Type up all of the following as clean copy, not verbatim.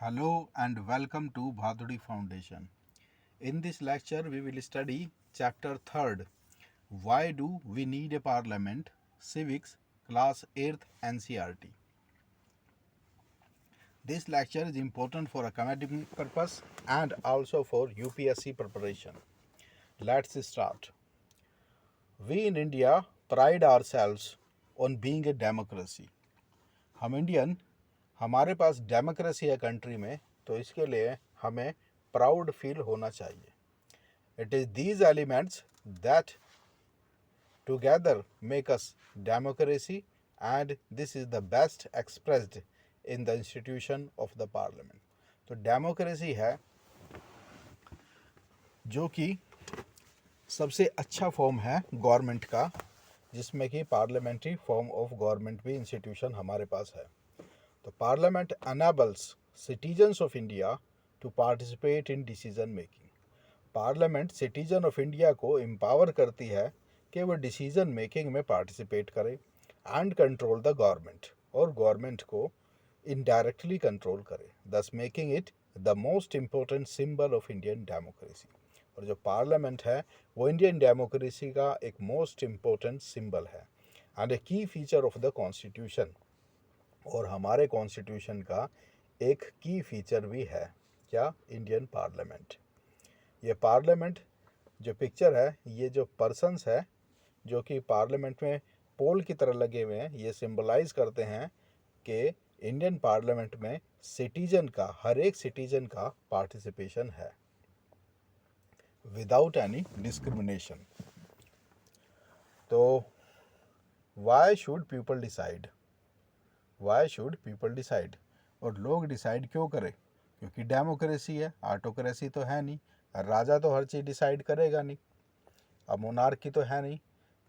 Hello and welcome to Bhaduri Foundation. In this lecture, we will study chapter 3rd. Why do we need a parliament? Civics, class 8th NCERT. This lecture is important for academic purpose and also for UPSC preparation. Let's start. We in India pride ourselves on being a democracy. हम Indian हमारे पास democracy है country में, तो इसके लिए हमें proud feel होना चाहिए. It is these elements that together make us democracy, and this is the best expressed in the institution of the parliament. तो डेमोक्रेसी है जो कि सबसे अच्छा फॉर्म है गवर्नमेंट का, जिसमें कि पार्लियामेंट्री फॉर्म ऑफ गवर्नमेंट भी इंस्टीट्यूशन हमारे पास है. तो parliament enables citizens of India to participate in decision making. Parliament citizen of India को एम्पावर करती है कि वो डिसीजन मेकिंग में पार्टिसिपेट करे एंड कंट्रोल द गवर्नमेंट, और गवर्नमेंट को इनडायरेक्टली कंट्रोल करे, दस making it the most important symbol of Indian democracy. और जो पार्लियामेंट है वो इंडियन डेमोक्रेसी का एक मोस्ट इम्पोर्टेंट सिंबल है एंड ए की फीचर ऑफ द कॉन्स्टिट्यूशन. और हमारे कॉन्स्टिट्यूशन का एक की फीचर भी है, क्या? Indian parliament. ये पार्लियामेंट जो पिक्चर है, ये जो पर्सन्स है जो कि पार्लियामेंट में पोल की तरह लगे हुए हैं, ये सिंबलाइज करते हैं कि इंडियन पार्लियामेंट में सिटीजन का, हर एक सिटीजन का पार्टिसिपेशन है विदाउट एनी डिस्क्रिमिनेशन. तो why should people decide? Why should people decide? और लोग डिसाइड क्यों करें? क्योंकि डेमोक्रेसी है, ऑटोक्रेसी तो है नहीं. राजा तो हर चीज़ डिसाइड करेगा नहीं. अब मोनार्की तो है नहीं,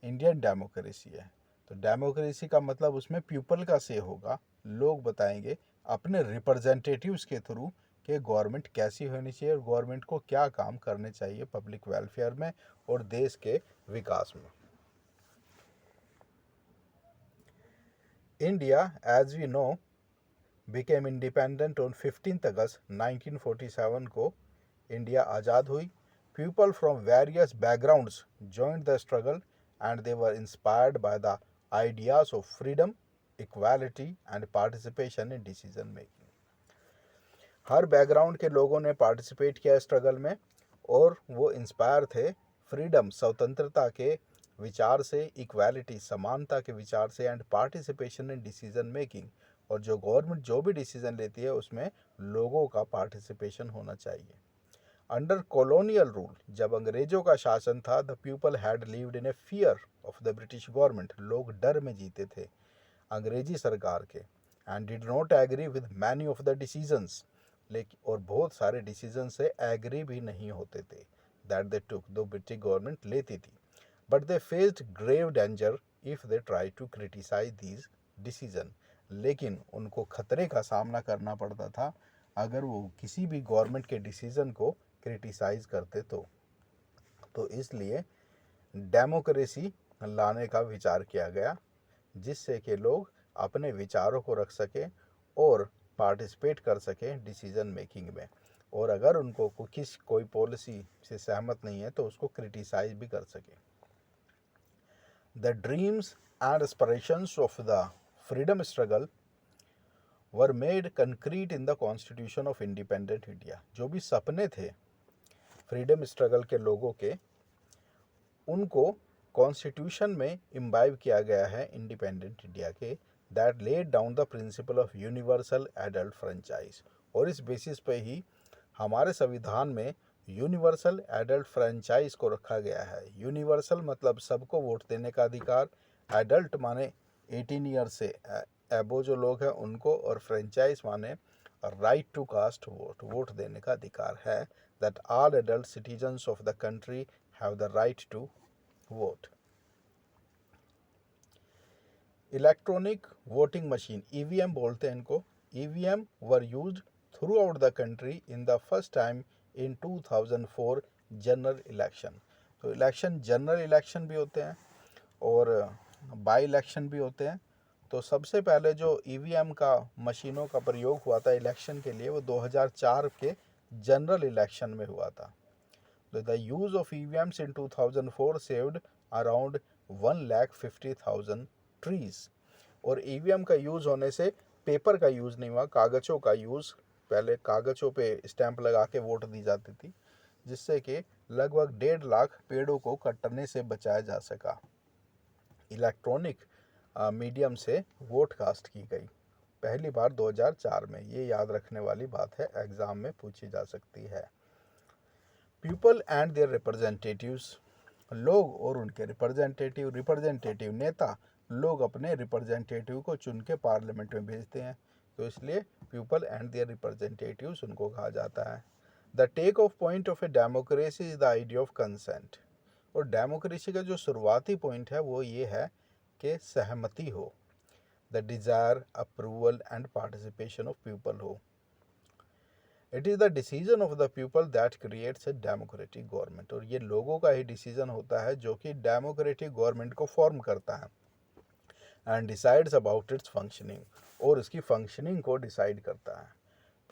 इंडियन डेमोक्रेसी है. तो डेमोक्रेसी का मतलब उसमें पीपल का से होगा. लोग बताएंगे अपने रिप्रेजेंटेटिव्स के थ्रू कि गवर्नमेंट कैसी होनी चाहिए और गवर्नमेंट को क्या काम करने चाहिए पब्लिक वेलफेयर में और देश के विकास में. India as we know became independent on 15th August 1947 को इंडिया आज़ाद हुई. People from various backgrounds joined the struggle and they were inspired by the ideas of freedom, equality and participation in decision making. Her background के लोगों ने participate किया struggle में और वो inspire थे फ्रीडम, स्वतंत्रता के विचार से, इक्वालिटी, समानता के विचार से, and participation in decision making. और जो गवर्नमेंट जो भी डिसीजन लेती है उसमें लोगों का पार्टिसिपेशन होना चाहिए. अंडर कॉलोनियल रूल, जब अंग्रेजों का शासन था, the people had lived in a fear of the British government. लोग डर में जीते थे अंग्रेजी सरकार के, and did not agree with many of the decisions. लेकिन और बहुत सारे डिसीजन से एग्री भी नहीं होते थे दैट दे टुक, दो ब्रिटिश गवर्नमेंट लेती थी. But they faced grave danger if they try to criticise these decision. लेकिन उनको खतरे का सामना करना पड़ता था अगर वो किसी भी गवर्नमेंट के डिसीजन को क्रिटिसाइज करते तो इसलिए डेमोक्रेसी लाने का विचार किया गया, जिससे कि लोग अपने विचारों को रख सकें और पार्टिसिपेट कर सकें डिसीजन मेकिंग में. और अगर उनको कोई पॉलिसी से सहमत नहीं है तो उसको क्रिटिसाइज भी कर सकें. The dreams and aspirations of the freedom struggle were made concrete in the constitution of independent India. जो भी सपने थे फ्रीडम स्ट्रगल के लोगों के, उनको कॉन्स्टिट्यूशन में इम्बाइब किया गया है इंडिपेंडेंट इंडिया के, that laid down the principle of universal adult franchise. और इस बेसिस पे ही हमारे संविधान में यूनिवर्सल एडल्ट फ्रेंचाइज को रखा गया है. यूनिवर्सल मतलब सबको वोट देने का अधिकार, एडल्ट माने 18 ईयर से एबो जो लोग हैं उनको, और फ्रेंचाइज माने right to cast vote, vote देने का अधिकार है. That all adult citizens of the country have the right to vote. Electronic voting machine, EVM बोलते हैं इनको, EVM were used throughout the country in the first time in 2004 general election. तो election general election भी होते हैं और by election भी होते हैं. तो सबसे पहले जो ईवीएम का मशीनों का प्रयोग हुआ था इलेक्शन के लिए वो 2004 के जनरल इलेक्शन में हुआ था। तो the use of EVMs in 2004 saved around 1,50,000 trees. और ईवीएम का यूज़ होने से पेपर का यूज़ नहीं हुआ, कागज़ों का यूज़, पहले कागज़ों पे स्टैंप लगा के वोट दी जाती थी, जिससे कि लगभग 1.5 लाख पेड़ों को कटने से बचाया जा सका। इलेक्ट्रॉनिक मीडियम से वोट कास्ट की गई पहली बार 2004 में। ये याद रखने वाली बात है, एग्ज़ाम में पूछी जा सकती है। पीपल एंड देयर रिप्रेजेंटेटिव्स, लोग और उनके रिप्रेजेंटेटिव नेता, लोग अपने रिप्रेजेंटेटिव को चुन के पार्लियामेंट में भेजते हैं, तो इसलिए पीपल एंड देयर रिप्रेजेंटेटिव्स उनको कहा जाता है। The take off point of a democracy is the idea of consent. और डेमोक्रेसी का जो शुरुआती पॉइंट है वो ये है कि सहमति हो, the desire, approval and participation of people हो। It is the decision of the people that creates a democratic government. और ये लोगों का ही डिसीजन होता है जो कि डेमोक्रेटिक गवर्नमेंट को फॉर्म करता है। And decides about its functioning, और उसकी फंक्शनिंग को डिसाइड करता है।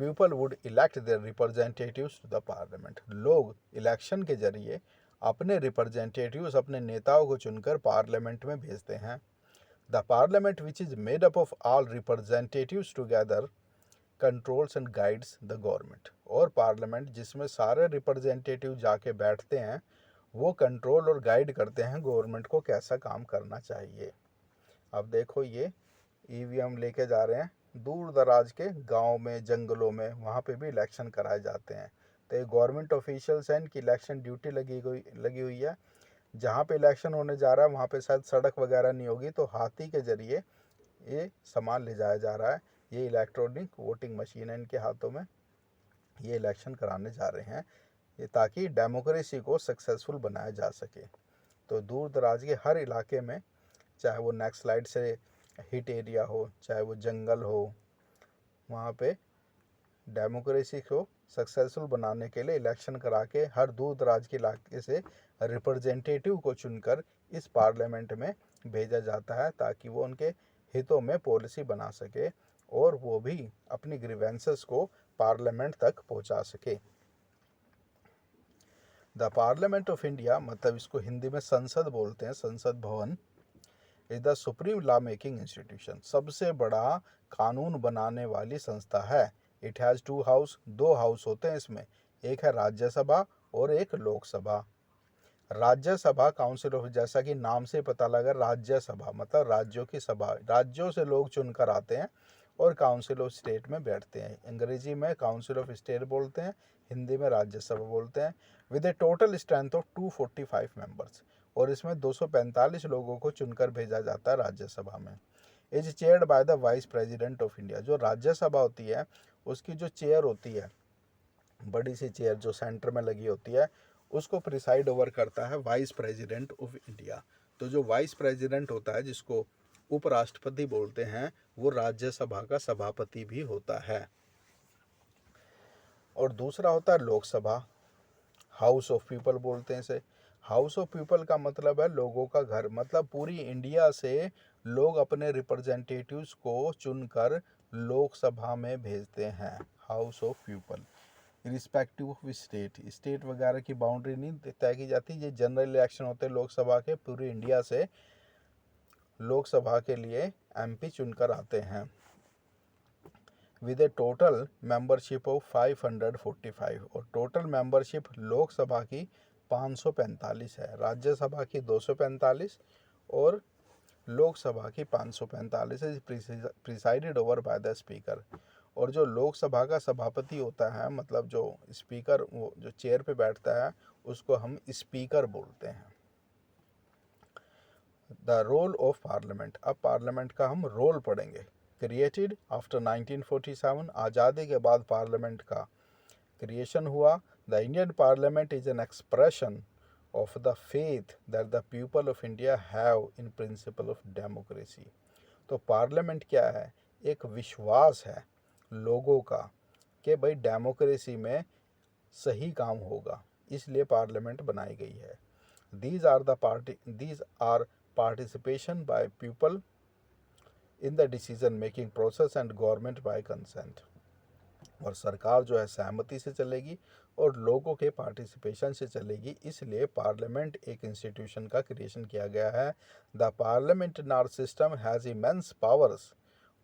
People would elect their representatives to the parliament. लोग इलेक्शन के जरिए अपने रिप्रेजेंटेटिव्स, अपने नेताओं को चुनकर पार्लियामेंट में भेजते हैं। The parliament which is made up of all representatives together controls and guides the government. और पार्लियामेंट जिसमें सारे रिप्रेजेंटेटिव जाके बैठते हैं, वो कंट्रोल और गाइड करते हैं गवर्नमेंट को कैसा काम करना चाहिए। अब देखो, ये ईवीएम लेके जा रहे हैं दूर दराज के गांव में, जंगलों में, वहाँ पे भी इलेक्शन कराए जाते हैं। तो ये गवर्नमेंट ऑफिशियल्स हैं, इनकी इलेक्शन ड्यूटी लगी हुई है। जहाँ पे इलेक्शन होने जा रहा है वहाँ पे शायद सड़क वगैरह नहीं होगी, तो हाथी के जरिए ये सामान ले जाया जा रहा है। ये इलेक्ट्रॉनिक वोटिंग मशीन है इनके हाथों में, ये इलेक्शन कराने जा रहे हैं, ये ताकि डेमोक्रेसी को सक्सेसफुल बनाया जा सके। तो दूर दराज के हर इलाके में, चाहे वो नेक्स्ट स्लाइड से हिट एरिया हो, चाहे वो जंगल हो, वहाँ पे डेमोक्रेसी को सक्सेसफुल बनाने के लिए इलेक्शन करा के हर दूर दराज के इलाके से रिप्रेजेंटेटिव को चुनकर इस पार्लियामेंट में भेजा जाता है, ताकि वो उनके हितों में पॉलिसी बना सके और वो भी अपनी ग्रीवेंसेस को पार्लियामेंट तक पहुंचा सके। द पार्लियामेंट ऑफ इंडिया, मतलब इसको हिंदी में संसद बोलते हैं, संसद भवन, is the supreme law making institution. सबसे बड़ा कानून बनाने वाली संस्था है। इट हैज़ 2 हाउस, 2 हाउस होते हैं इसमें, एक है राज्यसभा और एक लोकसभा। राज्यसभा काउंसिल ऑफ, जैसा कि नाम से पता लगा, राज्यसभा मतलब राज्यों की सभा, राज्यों से लोग चुनकर आते हैं और काउंसिल ऑफ स्टेट में बैठते हैं। अंग्रेजी में काउंसिल ऑफ स्टेट बोलते हैं, हिंदी में राज्यसभा बोलते हैं। With A total strength of 245 members, और इसमें 245 लोगों को चुनकर भेजा जाता है राज्यसभा में। Is chaired by the vice president of India. जो राज्यसभा होती है उसकी जो चेयर होती है, बड़ी सी चेयर जो सेंटर में लगी होती है, उसको प्रिसाइड ओवर करता है वाइस प्रेसिडेंट ऑफ इंडिया। तो जो वाइस प्रेसिडेंट होता है, जिसको उपराष्ट्रपति बोलते हैं, वो राज्यसभा का सभापति भी होता है। और दूसरा होता है लोकसभा, हाउस ऑफ पीपल बोलते हैं इसे। हाउस ऑफ पीपल का मतलब है लोगों का घर, मतलब पूरी इंडिया से लोग अपने रिप्रेजेंटेटिव्स को चुनकर लोकसभा में भेजते हैं। House of people respective of state, state वगैरह की बाउंड्री नहीं तय की जाती। ये जनरल इलेक्शन होते हैं लोकसभा के, पूरी इंडिया से लोकसभा के लिए एमपी चुनकर आते हैं। With A total membership of 545, और टोटल मेंबरशिप लोकसभा की 545 है, राज्यसभा की 245 और लोकसभा की 545 है। Presided over by the speaker. और जो लोकसभा का सभापति होता है, मतलब जो स्पीकर, वो जो चेयर पे बैठता है, उसको हम स्पीकर बोलते हैं। द रोल ऑफ पार्लियामेंट, अब पार्लियामेंट का हम रोल पढ़ेंगे। क्रिएटेड आफ्टर 1947, आज़ादी के बाद पार्लियामेंट का क्रिएशन हुआ। The Indian parliament is an expression of the faith that the people of India have in principle of democracy। तो पार्लियामेंट क्या है? एक विश्वास है लोगों का कि भाई डेमोक्रेसी में सही काम होगा, इसलिए पार्लियामेंट बनाई गई है। these are participation by people in the decision making process and government by consent. और सरकार जो है सहमति से चलेगी और लोगों के पार्टिसिपेशन से चलेगी, इसलिए पार्लियामेंट एक इंस्टीट्यूशन का क्रिएशन किया गया है। The parliament in our system has immense powers,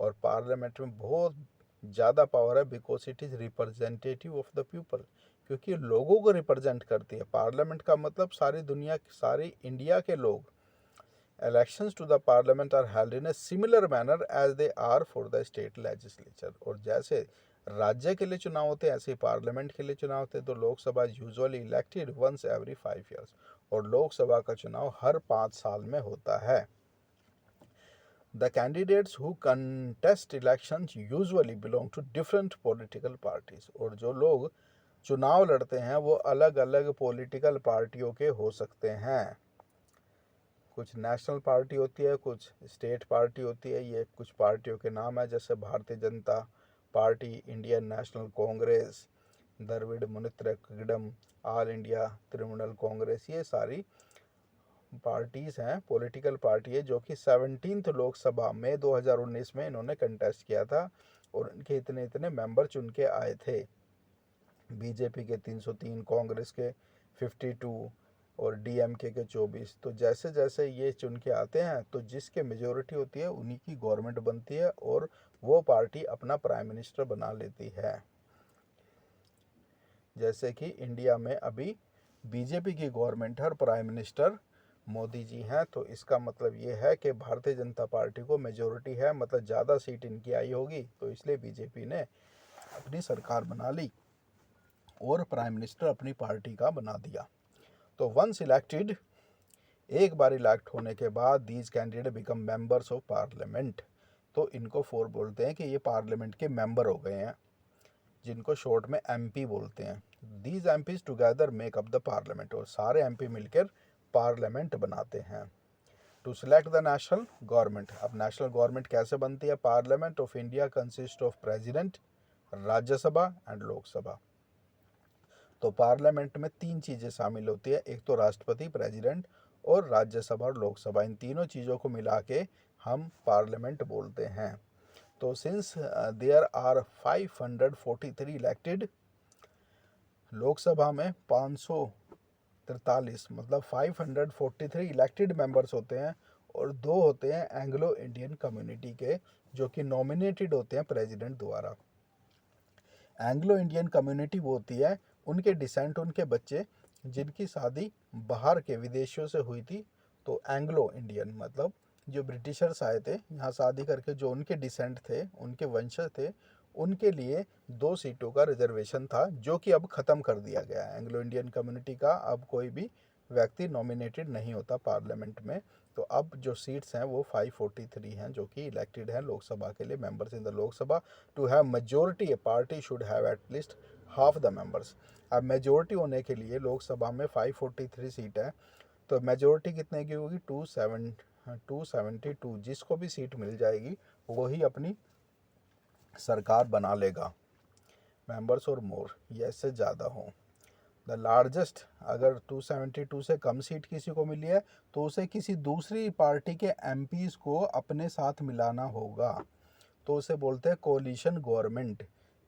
और पार्लियामेंट में बहुत ज़्यादा पावर है, because it is representative of the people, क्योंकि लोगों को रिप्रेजेंट करती है। पार्लियामेंट का मतलब सारी दुनिया, सारी इंडिया के लोग। Elections to the parliament are held in a similar manner as they are for the state legislature। और जैसे राज्य के लिए चुनाव होते हैं ऐसे ही पार्लियामेंट के लिए चुनाव होते हैं। तो Lok Sabha usually elected once every 5 years, और लोकसभा का चुनाव हर 5 साल में होता है। The candidates who contest elections usually belong to different political parties। और जो लोग चुनाव लड़ते हैं वो अलग अलग पॉलिटिकल पार्टियों के हो सकते हैं। कुछ नेशनल पार्टी होती है, कुछ स्टेट पार्टी होती है। ये कुछ पार्टियों के नाम है, जैसे Bharatiya Janata Party, Indian National Congress, Dravida Munnetra Kazhagam, All India Trinamool Congress. ये सारी पार्टीज़ हैं, पॉलिटिकल पार्टी है, जो कि 17th लोकसभा में 2019 में इन्होंने कंटेस्ट किया था और इनके इतने इतने मेंबर चुन के आए थे। बीजेपी के 303, कांग्रेस के 52 और डीएमके के 24। तो जैसे जैसे ये चुन के आते हैं तो जिसके मेजोरिटी होती है उन्हीं की गवर्नमेंट बनती है और वो पार्टी अपना प्राइम मिनिस्टर बना लेती है। जैसे कि इंडिया में अभी बीजेपी की गवर्नमेंट है और प्राइम मिनिस्टर मोदी जी हैं। तो इसका मतलब ये है कि भारतीय जनता पार्टी को मेजोरिटी है, मतलब ज़्यादा सीट इनकी आई होगी, तो इसलिए बीजेपी ने अपनी सरकार बना ली और प्राइम मिनिस्टर अपनी पार्टी का बना दिया। तो वंस इलेक्टेड, एक बार इलेक्ट होने के बाद, these candidate become members of parliament. तो इनको फोर बोलते हैं कि ये पार्लियामेंट के मेंबर हो गए हैं, जिनको शॉर्ट में एमपी बोलते हैं। These MPs together make up the parliament, और सारे एमपी मिलकर पार्लियामेंट बनाते हैं। To select the national government, अब नेशनल गवर्नमेंट कैसे बनती है? Parliament of India consist of president, Rajya Sabha and Lok Sabha. तो पार्लियामेंट में 3 चीज़ें शामिल होती है, एक तो राष्ट्रपति, प्रेसिडेंट, और राज्यसभा और लोकसभा। इन तीनों चीज़ों को मिला के हम पार्लियामेंट बोलते हैं। तो since there are 543 elected, Lok Sabha में 543 मतलब 543 इलेक्टेड मेंबर्स होते हैं, और 2 होते हैं एंग्लो इंडियन कम्युनिटी के, जो कि नॉमिनेटेड होते हैं प्रेसिडेंट द्वारा। एंग्लो इंडियन कम्युनिटी वो होती है उनके डिसेंट, उनके बच्चे जिनकी शादी बाहर के विदेशों से हुई थी। तो एंग्लो इंडियन मतलब जो ब्रिटिशर्स आए थे यहाँ शादी करके, जो उनके डिसेंट थे, उनके वंशज थे, उनके लिए 2 सीटों का रिजर्वेशन था, जो कि अब ख़त्म कर दिया गया है। एंग्लो इंडियन कम्युनिटी का अब कोई भी व्यक्ति नॉमिनेटेड नहीं होता पार्लियामेंट में। तो अब जो सीट्स हैं वो 543 हैं, जो कि इलेक्टेड हैं लोकसभा के लिए, members in the Lok Sabha. To have majority, a party should have at least half the members. अब मेजोरिटी होने के लिए लोकसभा में 543 सीट है, तो मेजोरिटी कितने की होगी? 272। जिसको भी सीट मिल जाएगी वही अपनी सरकार बना लेगा, मेंबर्स और मोर, या इससे ज़्यादा हो। द लार्जेस्ट, अगर 272 से कम सीट किसी को मिली है तो उसे किसी दूसरी पार्टी के एमपीज़ को अपने साथ मिलाना होगा। तो उसे बोलते हैं कोलिशन गवर्नमेंट,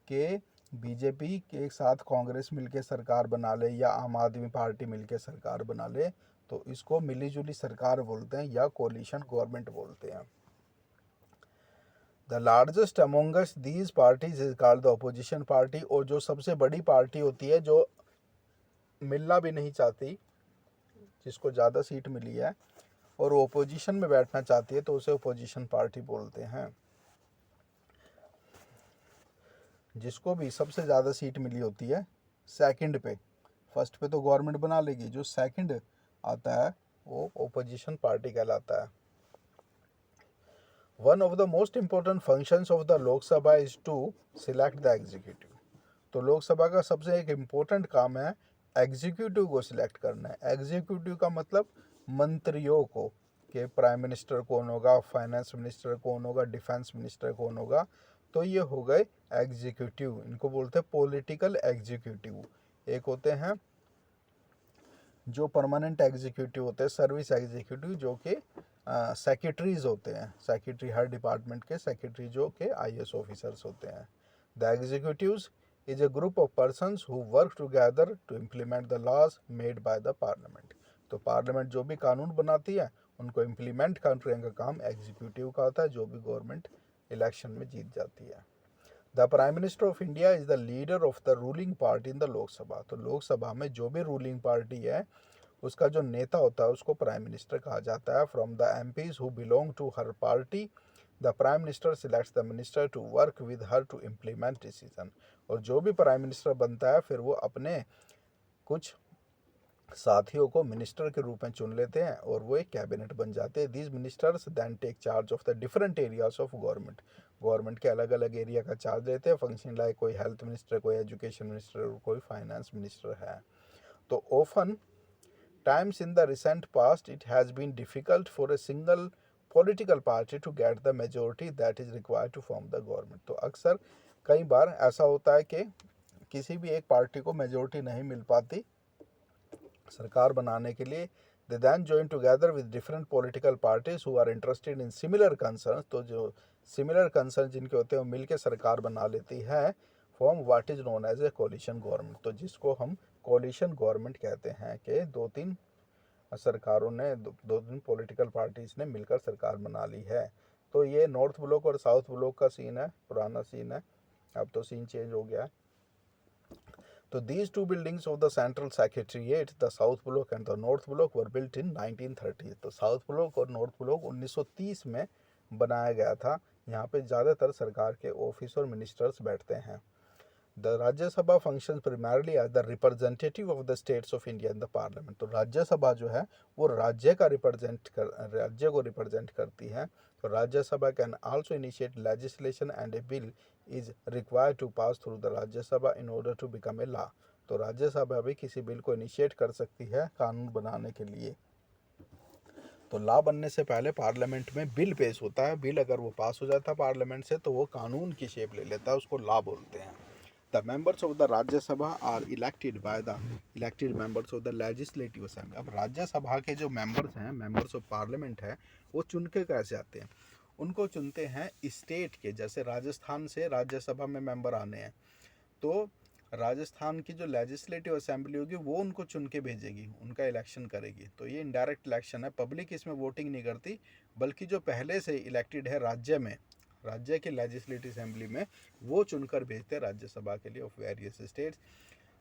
के बीजेपी के साथ कांग्रेस मिलके सरकार बना ले या आम आदमी पार्टी मिलके सरकार बना ले, तो इसको मिलीजुली सरकार बोलते हैं या कोलिशन गवर्नमेंट बोलते हैं। The largest amongst these parties is called the opposition party. और जो सबसे बड़ी पार्टी होती है, जो मिलना भी नहीं चाहती, जिसको ज़्यादा सीट मिली है और वो ओपोजिशन में बैठना चाहती है, तो उसे ओपोजिशन पार्टी बोलते हैं। जिसको भी सबसे ज़्यादा सीट मिली होती है सेकंड पे, फर्स्ट पे तो गवर्नमेंट बना लेगी, जो सेकंड आता है वो ओपोजिशन पार्टी कहलाता है। One of the most important functions of the Lok Sabha is to select the executive. तो लोकसभा का सबसे एक इम्पोर्टेंट काम है एग्जीक्यूटिव को सिलेक्ट करना है। एग्जीक्यूटिव का मतलब मंत्रियों को, कि प्राइम मिनिस्टर कौन होगा, फाइनेंस मिनिस्टर कौन होगा, डिफेंस मिनिस्टर कौन होगा। तो ये हो गए एग्जीक्यूटिव, इनको बोलते हैं पॉलिटिकल एग्जीक्यूटिव। एक होते हैं जो परमानेंट एग्जीक्यूटिव होते हैं, सर्विस एग्जीक्यूटिव, जो कि सेक्रेटरीज होते हैं, सेक्रेटरी हर डिपार्टमेंट के सेक्रेटरी जो के IAS ऑफिसर्स होते हैं। The executives is a group of persons who work together to implement the laws made by the parliament. तो पार्लियामेंट जो भी कानून बनाती है उनको इम्प्लीमेंट करने का काम एग्जीक्यूटिव का होता है, जो भी गवर्नमेंट इलेक्शन में जीत जाती है। The prime minister of India is the leader of the ruling party in the Lok Sabha. तो लोकसभा में जो भी रूलिंग पार्टी है उसका जो नेता होता है उसको प्राइम मिनिस्टर कहा जाता है। From the MPs who belong to her party the prime minister selects the minister to work with her to implement decision. और जो भी प्राइम मिनिस्टर बनता है फिर वो अपने कुछ साथियों को मिनिस्टर के रूप में चुन लेते हैं और वो एक कैबिनेट बन जाते हैं। These ministers then take charge of the different areas of government के अलग अलग एरिया का चार्ज लेते हैं। फंक्शन लाइक कोई हेल्थ मिनिस्टर, कोई एजुकेशन मिनिस्टर और कोई फाइनेंस मिनिस्टर है। तो often times in the recent past it has been difficult for a single political party to get the majority that is required to form the government। तो अक्सर कई बार ऐसा होता है कि किसी भी एक पार्टी को मेजोरिटी नहीं मिल पाती सरकार बनाने के लिए। दे then join together with different political parties who are interested in similar concerns। तो जो सिमिलर कंसर्न जिनके होते हैं वो मिलकर सरकार बना लेती है। Form what is known as a coalition government. तो जिसको हम कोलिशन गवर्नमेंट कहते हैं कि दो तीन सरकारों ने दो तीन पॉलिटिकल पार्टीज ने मिलकर सरकार बना ली है। तो ये नॉर्थ ब्लॉक और साउथ ब्लॉक का सीन है, पुराना सीन है, अब तो सीन चेंज हो गया है। तो these two buildings of the Central Secretariat, the South Block and the North Block were built in 1930। तो साउथ ब्लॉक और नॉर्थ ब्लॉक 1930 में बनाया गया था। यहाँ पे ज़्यादातर सरकार के ऑफिस और मिनिस्टर्स बैठते हैं। The Rajya Sabha function primarily as the representative of the states of India in the parliament। तो राज्यसभा जो है वो राज्य को रिप्रेजेंट करती है। तो Rajya Sabha can also initiate legislation and a bill is required to pass through the Rajya Sabha in order to become a law. तो राज्यसभा भी किसी बिल को इनिशिएट कर सकती है कानून बनाने के लिए। तो लॉ बनने से पहले पार्लियामेंट में बिल पेश होता है। बिल अगर वो पास हो जाता है पार्लियामेंट से तो वो कानून की शेप ले लेता है, उसको लॉ बोलते हैं। The members of the Rajya Sabha are elected by the elected members of the legislative assembly. अब राज्यसभा के जो मेंबर्स हैं, मेंबर्स ऑफ पार्लियामेंट है, वो चुन के कैसे आते हैं? उनको चुनते हैं स्टेट के, जैसे राजस्थान से राज्यसभा में मेंबर आने हैं तो राजस्थान की जो लेजिस्लेटिव असेंबली होगी वो उनको चुन के भेजेगी, उनका इलेक्शन करेगी। तो ये इनडायरेक्ट इलेक्शन है, पब्लिक इसमें वोटिंग नहीं करती, बल्कि जो पहले से इलेक्टेड है राज्य के लेजिस्लेटिव असेंबली में वो चुनकर भेजते हैं राज्यसभा के लिए ऑफ वेरियस स्टेट्स।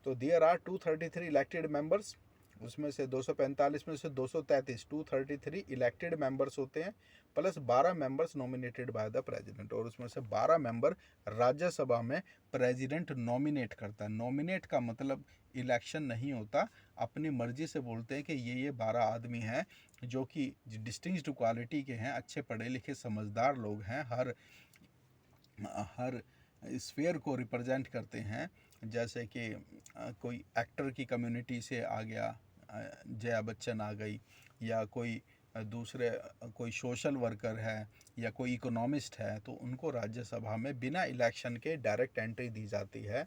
तो देयर आर 233 इलेक्टेड मेंबर्स, उसमें से 245 में से 233 233 इलेक्टेड मेंबर्स होते हैं, plus 12 members nominated by the president. और उसमें से 12 मेंबर राज्यसभा में प्रेसिडेंट नॉमिनेट करता है। नॉमिनेट का मतलब इलेक्शन नहीं होता, अपनी मर्जी से बोलते हैं कि ये 12 आदमी हैं जो कि डिस्टिंग्विश्ड क्वालिटी के हैं, अच्छे पढ़े लिखे समझदार लोग हैं, हर स्फीयर को रिप्रेजेंट करते हैं। जैसे कि कोई एक्टर की कम्युनिटी से आ गया, जया बच्चन आ गई, या कोई दूसरे कोई सोशल वर्कर है या कोई इकोनॉमिस्ट है, तो उनको राज्यसभा में बिना इलेक्शन के डायरेक्ट एंट्री दी जाती है।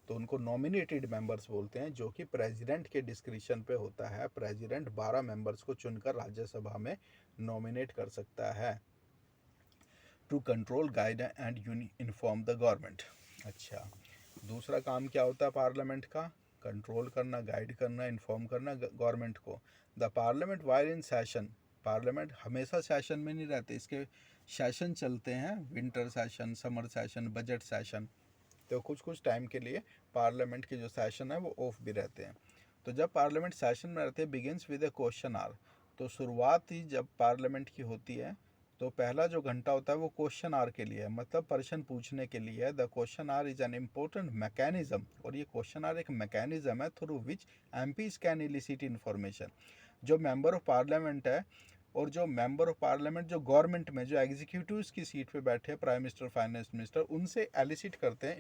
तो उनको नॉमिनेटेड मेंबर्स बोलते हैं, जो कि प्रेसिडेंट के डिस्क्रिप्शन पे होता है। प्रेसिडेंट 12 मेंबर्स को चुनकर राज्यसभा में नॉमिनेट कर सकता है। To control, guide and inform the government. अच्छा, दूसरा काम क्या होता है पार्लियामेंट का? कंट्रोल करना, गाइड करना, इन्फॉर्म करना गवर्नमेंट को। The parliament while in session, parliament हमेशा सेशन में नहीं रहते, इसके सेशन चलते हैं, winter session, summer session, budget session. तो कुछ कुछ टाइम के लिए पार्लियामेंट के जो सेशन है वो ऑफ भी रहते हैं। तो जब पार्लियामेंट सेशन में रहते हैं, begins with a question hour. तो शुरुआत ही जब पार्लियामेंट की होती है तो पहला जो घंटा होता है वो क्वेश्चन आवर के लिए है, मतलब प्रश्न पूछने के लिए है। The question our is an important mechanism, और ये क्वेश्चन आवर एक मैकेनिज्म है through which MPs can illicit information. जो मेंबर ऑफ पार्लियामेंट है और जो मेंबर ऑफ पार्लियामेंट जो गवर्नमेंट में जो एग्जीक्यूटिव्स की सीट पे बैठे हैं, प्राइम मिनिस्टर, फाइनेंस मिनिस्टर, उनसे एलिसिट करते हैं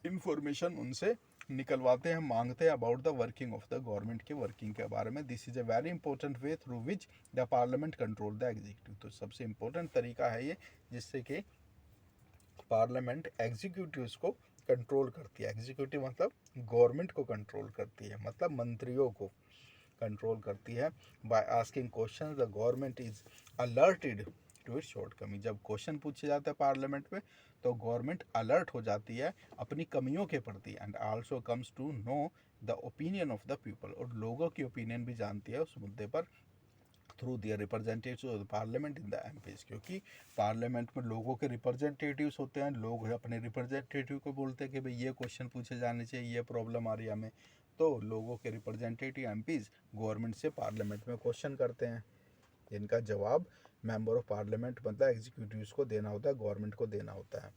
इन्फॉर्मेशन उनसे निकलवाते हैं, मांगते हैं about the working of the government के वर्किंग के बारे में। This is a very important way through which the parliament control the executive. तो सबसे इंपॉर्टेंट तरीका है ये जिससे कि पार्लियामेंट एग्जीक्यूटिव्स को कंट्रोल करती है। एग्जीक्यूटिव मतलब गवर्नमेंट को कंट्रोल करती है, मतलब मंत्रियों को कंट्रोल करती है। By asking question the government is alerted to its shortcoming. जब क्वेश्चन पूछे जाते हैं पार्लियामेंट में तो गवर्नमेंट अलर्ट हो जाती है अपनी कमियों के प्रति, and also comes to know the opinion of the people, और लोगों की ओपिनियन भी जानती है उस मुद्दे पर through their representatives of the parliament in the MPs. क्योंकि पार्लियामेंट में लोगों के रिप्रेजेंटेटिव्स होते हैं, लोग अपने रिप्रेजेंटेटिव को बोलते हैं कि भाई ये क्वेश्चन पूछे जाने चाहिए, ये प्रॉब्लम आ रही है हमें, तो लोगों के रिप्रेजेंटेटिव एमपीज गवर्नमेंट से पार्लियामेंट में क्वेश्चन करते हैं, जिनका जवाब मेंबर ऑफ पार्लियामेंट मतलब एग्जीक्यूटिव्स को देना होता है, गवर्नमेंट को देना होता है।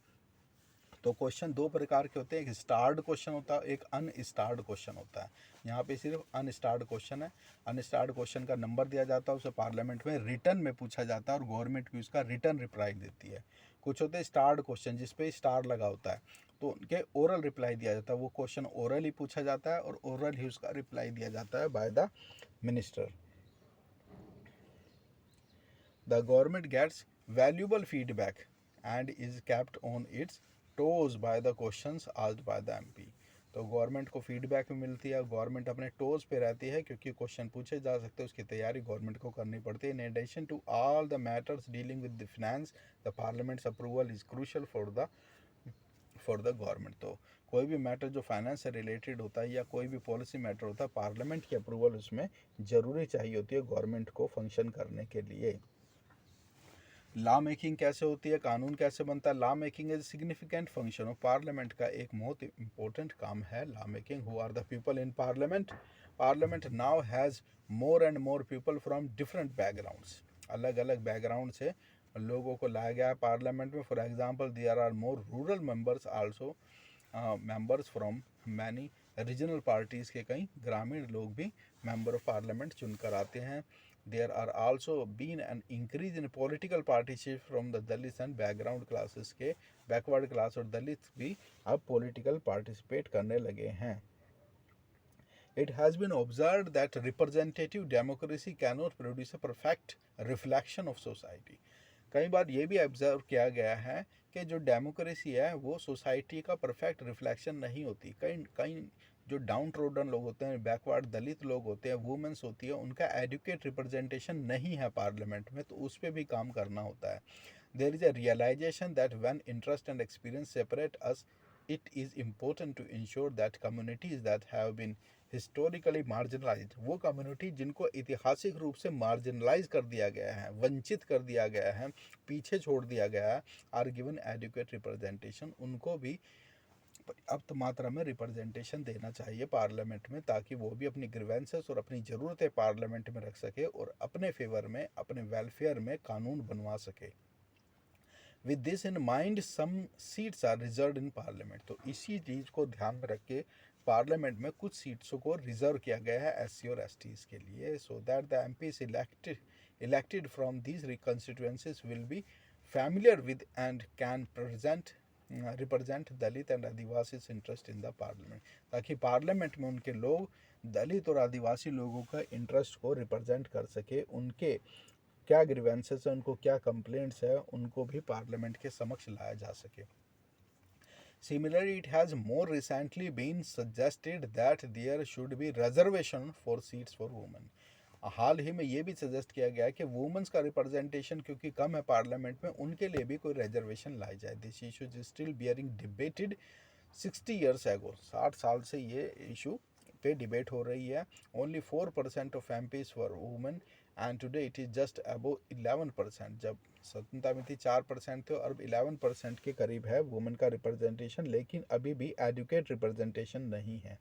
तो क्वेश्चन दो प्रकार के होते हैं, एक स्टार्ड क्वेश्चन होता है, एक अनस्टार्ड क्वेश्चन होता है। यहाँ पे सिर्फ अनस्टार्ड क्वेश्चन है। अनस्टार्ड क्वेश्चन का नंबर दिया जाता है, उसे पार्लियामेंट में रिटर्न में पूछा जाता है और गवर्नमेंट भी उसका रिटर्न रिप्लाई देती है। कुछ होते हैं स्टार्ड क्वेश्चन जिसपे स्टार लगा होता है, तो उनके ओरल रिप्लाई दिया जाता है, वो क्वेश्चन ओरल ही पूछा जाता है और ओरल ही उसका रिप्लाई दिया जाता है by the minister. The government gets valuable feedback and is kept on its toes by the questions asked by the MP। तो गवर्नमेंट को फीडबैक भी मिलती है, गवर्नमेंट अपने टोज पे रहती है क्योंकि क्वेश्चन पूछे जा सकते हैं, उसकी तैयारी गवर्नमेंट को करनी पड़ती है। In addition to all the matters dealing with the finance the parliament's approval is crucial for the government. तो कोई भी मैटर जो फाइनेंस से रिलेटेड होता है या कोई भी पॉलिसी मैटर होता है, पार्लियामेंट की अप्रूवल उसमें ज़रूरी चाहिए होती है गवर्नमेंट को फंक्शन करने के लिए। लॉ मेकिंग कैसे होती है, कानून कैसे बनता है? Law making is significant function of parliament का एक बहुत इंपॉर्टेंट काम है law making. Who are the people in parliament? Parliament now has more and more people from different backgrounds. अलग अलग बैकग्राउंड से लोगों को लाया गया है पार्लियामेंट में। For example there are more rural members also, members from many regional parties के कई ग्रामीण लोग भी मेंबर ऑफ पार्लियामेंट चुनकर आते हैं। There are also been an increase in political participation from the Dalits and background classes के backward class और दलित भी अब political participate करने लगे हैं। It has been observed that representative democracy cannot produce a perfect reflection of society। कई बार ये भी ऑब्जर्व किया गया है कि जो डेमोक्रेसी है वो सोसाइटी का परफेक्ट रिफ्लेक्शन नहीं होती। कई कई जो डाउन ट्रोडन लोग होते हैं, बैकवर्ड दलित लोग होते हैं, वुमेंस होती है, उनका एडुकेट रिप्रेजेंटेशन नहीं है पार्लियामेंट में, तो उस पर भी काम करना होता है। There is a realisation that when interest and experience separate us, it is important to ensure that communities that have been historically marginalized, वो कम्युनिटी जिनको ऐतिहासिक रूप से मार्जिनलाइज कर दिया गया है, वंचित कर दिया गया है, पीछे छोड़ दिया गया है, आर गिवन एडुकेट रिप्रेजेंटेशन, उनको भी पर्याप्त मात्रा में रिप्रेजेंटेशन देना चाहिए पार्लियामेंट में, ताकि वो भी अपनी ग्रीवेंसेस और अपनी ज़रूरतें पार्लियामेंट में रख सके और अपने फेवर में, अपने वेलफेयर में कानून बनवा सके। With this in mind some seats are reserve in parliament. तो इसी चीज़ को ध्यान में रख के पार्लियामेंट में कुछ सीट्सों को रिजर्व किया गया है एससी और एसटीज़ के लिए, so that the MPs elected from these constituencies will be familiar with and can represent Dalit and Adivasi interest in the parliament, ताकि पार्लियामेंट में उनके लोग दलित और आदिवासी लोगों का इंटरेस्ट को रिप्रेजेंट कर सके, उनके क्या ग्रीवेंसेस है, उनको क्या कंप्लेंट्स है, उनको भी पार्लियामेंट के समक्ष लाया जा सके। Similarly, it has more recently been suggested that there should be reservation for seats for women। हाल ही में ये भी सजेस्ट किया गया है कि वुमेन्स का रिप्रेजेंटेशन क्योंकि कम है पार्लियामेंट में, उनके लिए भी कोई रिजर्वेशन लाई जाए। This issue is still bearing debated 60 years ago। 60 साल से ये इशू पे डिबेट हो रही है। Only 4% of MPs for women and today it is just about 11%। जब स्वतंत्रता में थी 4% थे और अब 11% के करीब है वुमेन का रिप्रेजेंटेशन, लेकिन अभी भी एडुकेट रिप्रेजेंटेशन नहीं है।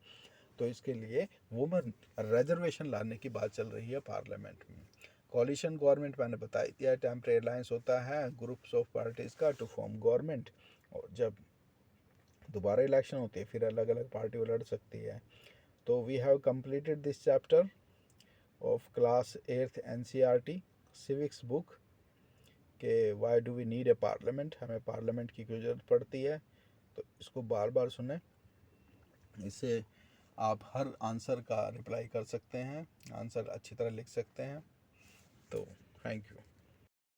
तो इसके लिए वुमेन रिजर्वेशन लाने की बात चल रही है पार्लियामेंट में। कोलिशन गवर्नमेंट मैंने बता दिया, टेम्परेरी अलायंस होता है ग्रुप्स ऑफ पार्टीज़ का टू फॉर्म गवर्नमेंट, और जब दोबारा इलेक्शन होती है फिर अलग अलग पार्टी वो लड़ सकती है। तो we have completed this chapter of class 8th NCERT civics book के why do we need a parliament, हमें पार्लियामेंट की क्यों जरूरत पड़ती है। तो इसको बार बार सुने, इससे आप हर आंसर का रिप्लाई कर सकते हैं, आंसर अच्छी तरह लिख सकते हैं। तो थैंक यू।